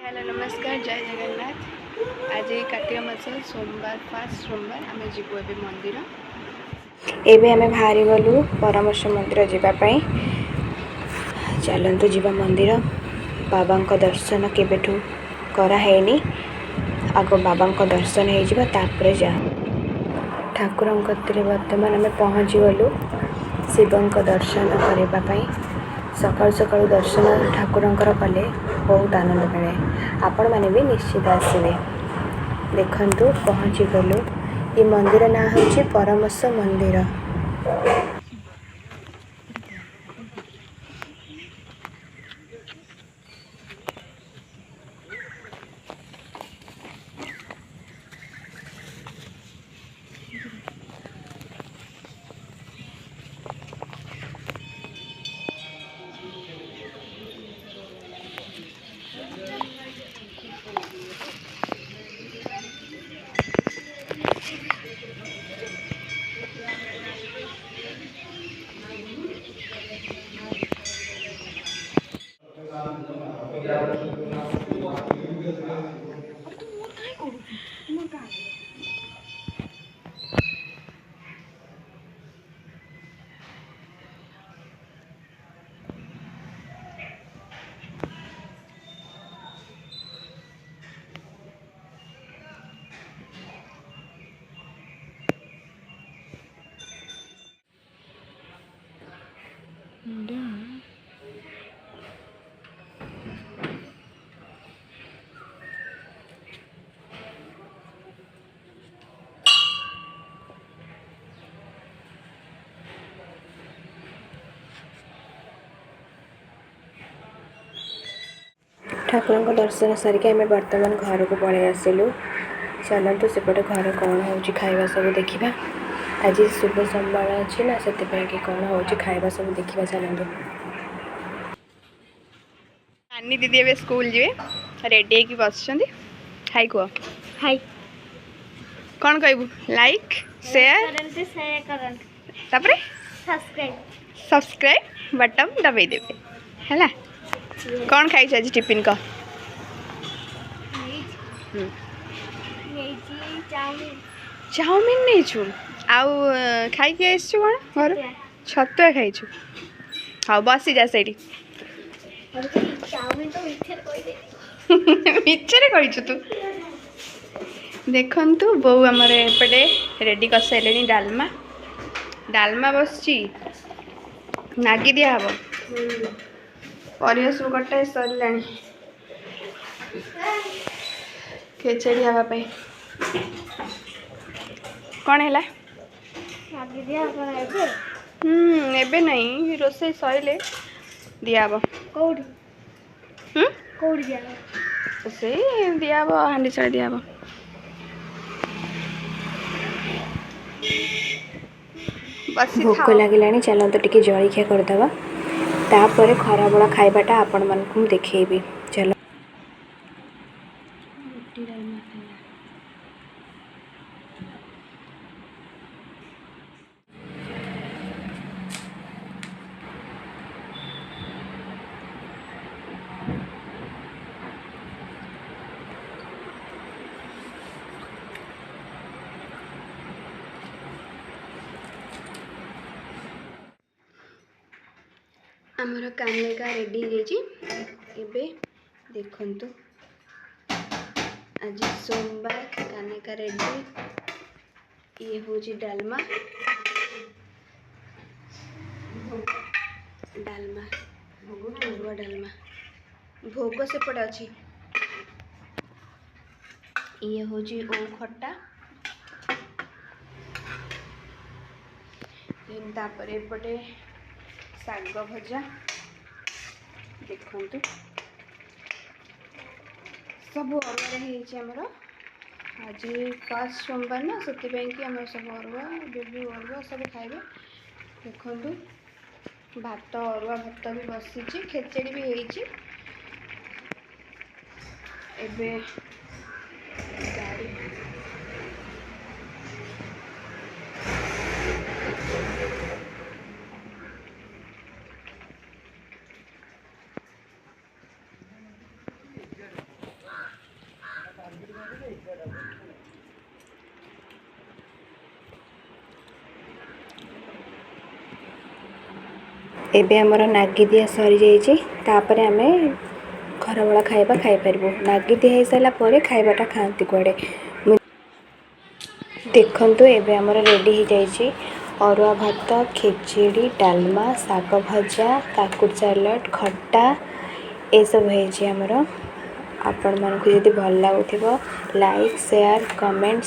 Hello नमस्कार जय जगन्नाथ। आज कार्तिक मास सोमवार फास्ट सोमवार आम जीवु ए मंदिर एबे आम बाहरी गलु परमेश मंदिर जावाई। चलतु जीवा मंदिर बाबा दर्शन केबेठू कराहेनी आग बाबा दर्शन हो जा ठाकुर बर्तमान आम पहुँची गलु शिव दर्शन करने। सकाळु सकाळु दर्शन ठाकुरंकर कले बहुत आनंद मिले। आपण मैंने भी निश्चित आसवे। देखु पहुँची गलु ये मंदिर ना हूँ परमेश मंदिर। ठाकुर दर्शन सारिक आम बर्तमान घर को पलि आसलु। चलतु सेपटे घर कौन हो खाଇବା सब देखा। आज शुभ सोमवार अच्छी ना से कौन हो खाଇବା सब देखा। चलतु नानी दीदी ए स्कूल जी रेडी होगी बस हाई कह हाई कौन कहबू लाइक शेयर तापर सब्सक्राइब बटन दबाई देवे है। कौन खाई आज टिफिन का चाउमिन नहीं छु आउ खाई के आसु कौन घर छतुआ खाई छु। हाँ बसी जा सही मिचरे कहीछु तू। देखंतु बो आमर एपटे रेडी कर सारे डालमा डालमा बस नागी दिया हम परिवेश कटे सरला खेचेड़ी हाँपाई कौन है एबे नहीं रोसे सैले दियाब कौड़ी से दियाब हांडी साड़ी दियाब। भोक लगे चलते टे जलखिया करदे तापर खरा बड़ा खाइबाटा आपण मानक देखी। चलो आमर कानिका रेडी एबे देखंतु आज सोमवार कानिका रेडी ये हूँ डालमा डालमा अरुआ डालमा भोग सेपट अच्छी ये हूँ ओ खट्टा तापर एपटे शाग भजा देखंतु सब अरुआर आज फास्ट सोमवार ना से कि आम सब अरुआ बेबी अरुआ सब खाइबे। देखंतु भात अरुआ भात भी बसी खेचेड़ी भी होइछि। एबे गाड़ी ଏବେ ଆମର ନାଗି ଦିଆ ସରିଯାଇଛି, ତାପରେ ଆମେ ଖରାବେଳ ଖାଇବା ଖାଇପାରିବୁ। ନାଗି ଦିଆ ହେଇସାରିଲା ପରେ ଖାଇବାଟା ଖାଆନ୍ତି କୁଆଡ଼େ। ଦେଖନ୍ତୁ ଏବେ ଆମର ରେଡ଼ି ହେଇଯାଇଛି ଅରୁଆ ଭାତ, ଖେଚେଡ଼ି, ଡାଲମା, ଶାଗ ଭଜା, କାକୁଡ଼ି ସାଲାଡ଼, ଖଟା ଏସବୁ ହେଇଛି ଆମର। ଆପଣମାନଙ୍କୁ ଯଦି ଭଲ ଲାଗୁଥିବ ଲାଇକ୍, ସେୟାର, କମେଣ୍ଟ,